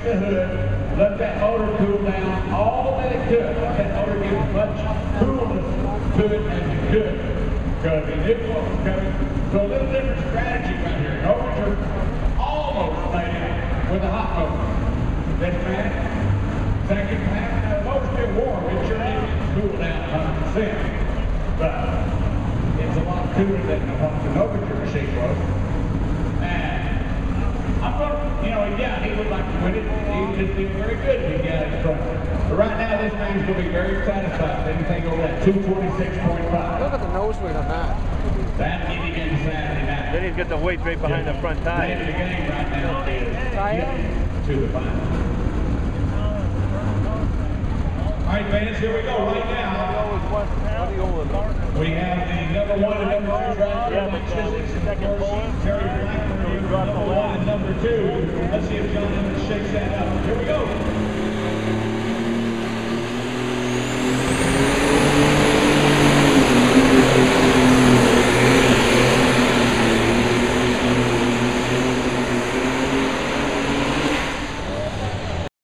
the hood, let that motor cool down all that it could. Let that motor get as much coolness to it as it could. Because he knew what was coming. So a little different strategy right here. Overture almost made it with a hot motor. This man, second pass, now the motor's still warm. It sure didn't cool down 100%. But it's a lot cooler than what an overture machine was. And I'm going to, yeah, he would like to win it. He would just feel very good if he got it in front. But right now, this man's going to be very satisfied with anything over that 226.5. Look at the nose weight on that. That getting into Saturday night. Then he's got the weight right behind the front The tire. game right now is to the final. All right, fans, here we go. Right now, we have the number 1 and number 2 driver. Yeah, but second pole. Terry Blackburn, number 1 and number 2. Let's see if John